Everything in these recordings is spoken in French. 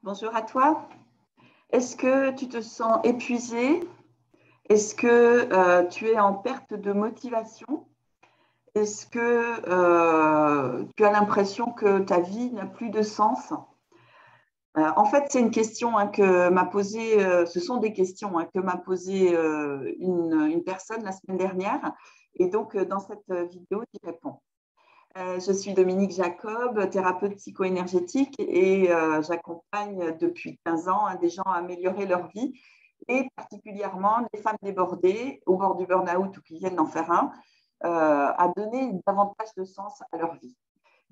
Bonjour à toi. Est-ce que tu te sens épuisé? Est-ce que tu es en perte de motivation? Est-ce que tu as l'impression que ta vie n'a plus de sens? En fait, c'est une question que m'a posée, ce sont des questions que m'a posée une personne la semaine dernière. Et donc, dans cette vidéo, j'y réponds. Je suis Dominique Jacob, thérapeute psycho-énergétique et j'accompagne depuis 15 ans des gens à améliorer leur vie et particulièrement les femmes débordées au bord du burn-out ou qui viennent d'en faire un, à donner davantage de sens à leur vie.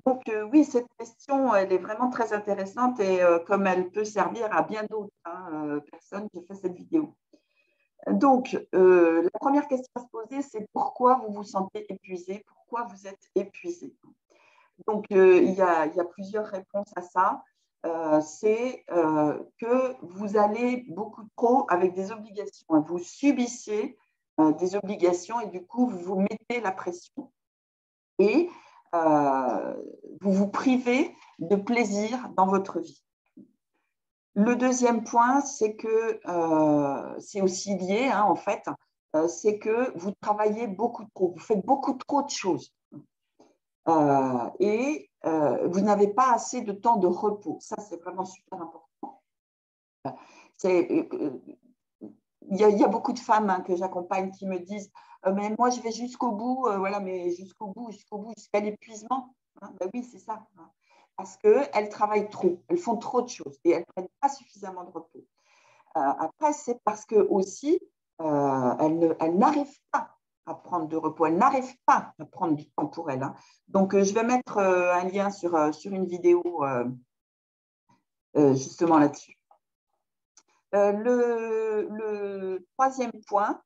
Donc oui, cette question, elle est vraiment très intéressante et comme elle peut servir à bien d'autres personnes, j'ai fait cette vidéo. Donc, la première question à se poser, c'est pourquoi vous vous sentez épuisé? Pourquoi vous êtes épuisé? Donc, il y a plusieurs réponses à ça. C'est que vous allez beaucoup trop avec des obligations. Vous subissez des obligations et du coup, vous vous mettez la pression. Et vous vous privez de plaisir dans votre vie. Le deuxième point, c'est que c'est aussi lié, en fait, c'est que vous travaillez beaucoup trop, vous faites beaucoup trop de choses et vous n'avez pas assez de temps de repos. Ça, c'est vraiment super important. Il y a beaucoup de femmes que j'accompagne qui me disent mais moi, je vais jusqu'au bout, voilà, mais jusqu'au bout, jusqu'à l'épuisement. Ben oui, c'est ça. Parce qu'elles travaillent trop, elles font trop de choses et elles ne prennent pas suffisamment de repos. Après, c'est parce que aussi, elles n'arrivent pas à prendre de repos, elles n'arrivent pas à prendre du temps pour elles. Donc, je vais mettre un lien sur une vidéo justement là-dessus. Le troisième point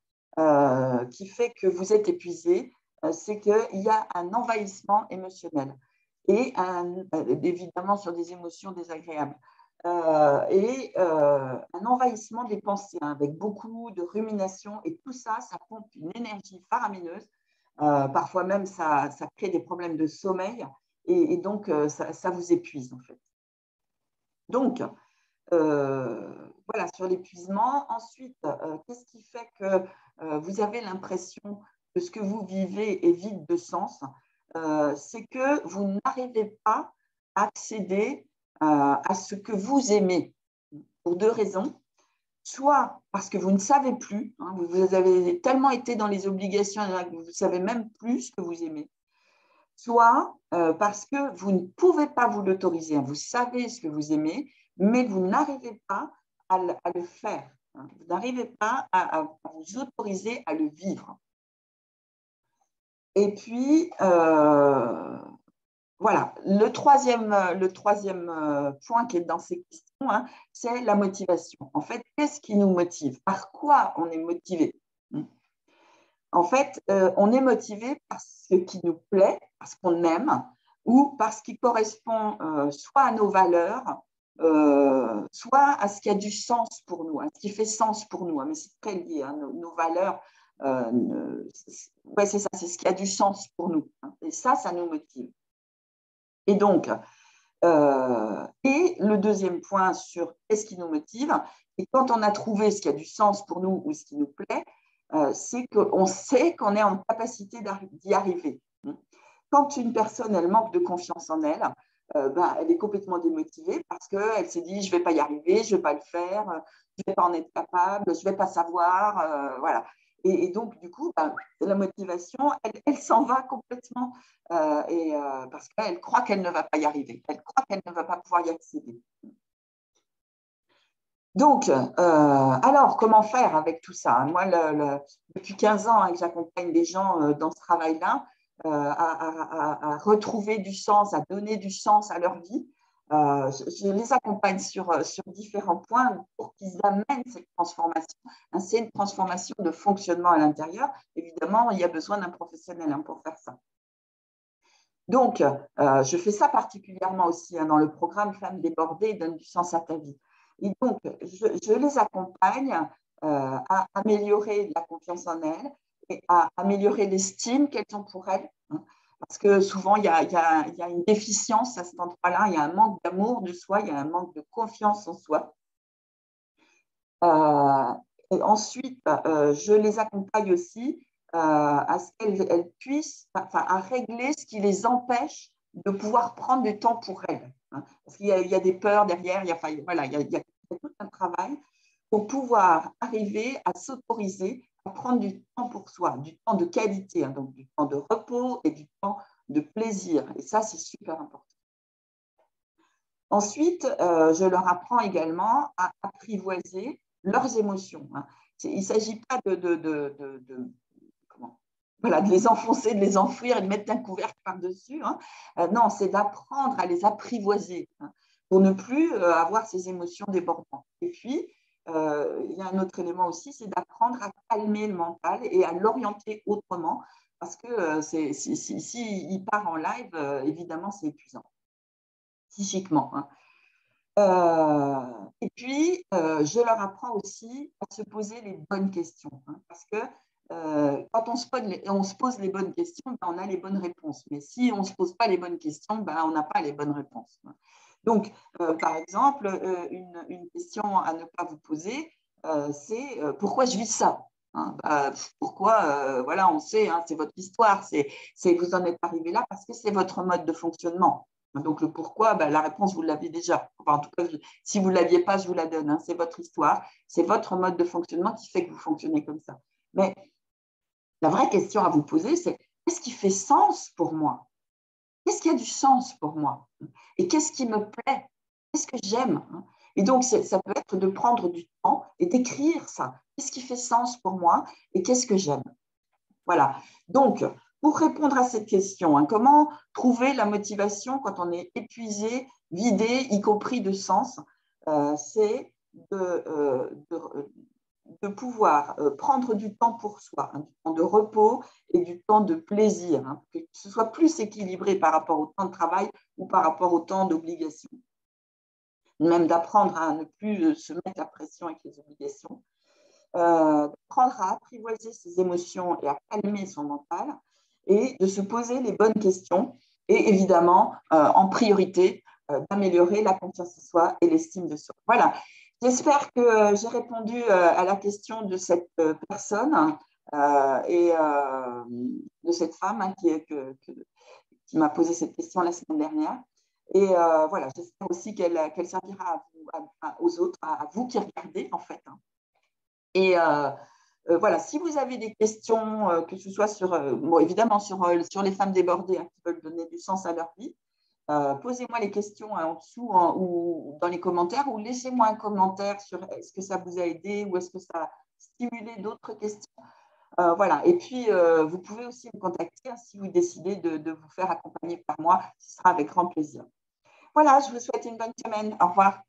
qui fait que vous êtes épuisé, c'est qu'il y a un envahissement émotionnel et évidemment sur des émotions désagréables. Et un envahissement des pensées avec beaucoup de rumination et tout ça, ça pompe une énergie faramineuse. Parfois même, ça crée des problèmes de sommeil et donc ça vous épuise en fait. Donc, voilà, sur l'épuisement. Ensuite, qu'est-ce qui fait que vous avez l'impression que ce que vous vivez est vide de sens? C'est que vous n'arrivez pas à accéder à ce que vous aimez pour deux raisons. Soit parce que vous ne savez plus, vous avez tellement été dans les obligations que vous ne savez même plus ce que vous aimez. Soit parce que vous ne pouvez pas vous l'autoriser. Vous savez ce que vous aimez, mais vous n'arrivez pas à le faire. Vous n'arrivez pas à vous autoriser à le vivre. Et puis, voilà, le troisième point qui est dans ces questions, c'est la motivation. En fait, qu'est-ce qui nous motive? Par quoi on est motivé? En fait, on est motivé par ce qui nous plaît, parce qu'on aime, ou parce qu'il correspond soit à nos valeurs, soit à ce qui a du sens pour nous, à ce qui fait sens pour nous. Mais c'est très lié, nos valeurs, ouais, c'est ça, c'est ce qui a du sens pour nous. Et ça nous motive. Et donc, et le deuxième point sur qu'est-ce qui nous motive, et quand on a trouvé ce qui a du sens pour nous ou ce qui nous plaît, c'est qu'on sait qu'on est en capacité d'y arriver. Quand une personne, elle manque de confiance en elle, elle est complètement démotivée parce qu'elle s'est dit, je ne vais pas y arriver, je ne vais pas le faire, je ne vais pas en être capable, je ne vais pas savoir, voilà. Et donc, du coup, la motivation, elle s'en va complètement parce qu'elle croit qu'elle ne va pas y arriver, elle croit qu'elle ne va pas pouvoir y accéder. Donc, alors, comment faire avec tout ça? Moi, depuis 15 ans que j'accompagne des gens dans ce travail-là, à retrouver du sens, à donner du sens à leur vie. Je les accompagne sur différents points pour qu'ils amènent cette transformation. C'est une transformation de fonctionnement à l'intérieur. Évidemment, il y a besoin d'un professionnel pour faire ça. Donc, je fais ça particulièrement aussi dans le programme Femmes débordées, donne du sens à ta vie. Et donc, je les accompagne à améliorer la confiance en elles et à améliorer l'estime qu'elles ont pour elles, Parce que souvent, il y a une déficience à cet endroit-là, il y a un manque d'amour de soi, il y a un manque de confiance en soi. Et ensuite, je les accompagne aussi à ce qu'elles puissent, enfin, à régler ce qui les empêche de pouvoir prendre du temps pour elles. Hein. Parce qu'il y a des peurs derrière, enfin, voilà, il y a tout un travail pour pouvoir arriver à s'autoriser à prendre du temps pour soi, du temps de qualité, hein, donc du temps de repos et du temps de plaisir. Et ça, c'est super important. Ensuite, je leur apprends également à apprivoiser leurs émotions. Hein. Il ne s'agit pas voilà, de les enfoncer, de les enfouir et de mettre un couvercle par-dessus. Hein. Non, c'est d'apprendre à les apprivoiser, hein, pour ne plus avoir ces émotions débordantes. Et puis, il y a un autre élément aussi, c'est d'apprendre à calmer le mental et à l'orienter autrement, parce que si part en live, évidemment, c'est épuisant, psychiquement. Hein. Et puis, je leur apprends aussi à se poser les bonnes questions, hein, parce que quand on se pose les bonnes questions, ben, on a les bonnes réponses. Mais si on ne se pose pas les bonnes questions, ben, on n'a pas les bonnes réponses. Donc, par exemple, une question à ne pas vous poser, c'est pourquoi je vis ça, hein, pourquoi, voilà, on sait, hein, c'est votre histoire, vous en êtes arrivé là parce que c'est votre mode de fonctionnement. Donc, le pourquoi, ben, la réponse, vous l'avez déjà. Enfin, en tout cas, si vous ne l'aviez pas, je vous la donne. Hein. C'est votre histoire, c'est votre mode de fonctionnement qui fait que vous fonctionnez comme ça. Mais la vraie question à vous poser, c'est qu'est-ce qui fait sens pour moi? Qu'est-ce qui a du sens pour moi? Et qu'est-ce qui me plaît? Qu'est-ce que j'aime? Et donc, ça peut être de prendre du temps et d'écrire ça. Qu'est-ce qui fait sens pour moi et qu'est-ce que j'aime? Voilà. Donc, pour répondre à cette question, hein, comment trouver la motivation quand on est épuisé, vidé, y compris de sens, c'est de pouvoir prendre du temps pour soi, hein, du temps de repos et du temps de plaisir, hein, que ce soit plus équilibré par rapport au temps de travail ou par rapport au temps d'obligation. Même d'apprendre à ne plus se mettre la pression avec les obligations. D'apprendre à apprivoiser ses émotions et à calmer son mental et de se poser les bonnes questions et évidemment, en priorité, d'améliorer la confiance en soi et l'estime de soi. Voilà, j'espère que j'ai répondu à la question de cette personne et de cette femme, hein, qui m'a posé cette question la semaine dernière. Et voilà, j'espère aussi qu'elle servira aux autres, à vous qui regardez en fait. Hein. Et voilà, si vous avez des questions, que ce soit bon, évidemment sur les femmes débordées, hein, qui veulent donner du sens à leur vie, posez-moi les questions, hein, en dessous ou dans les commentaires, ou laissez-moi un commentaire sur est-ce que ça vous a aidé ou est-ce que ça a stimulé d'autres questions. Voilà. Et puis, vous pouvez aussi me contacter, hein, si vous décidez de vous faire accompagner par moi, ce sera avec grand plaisir. Voilà, je vous souhaite une bonne semaine. Au revoir.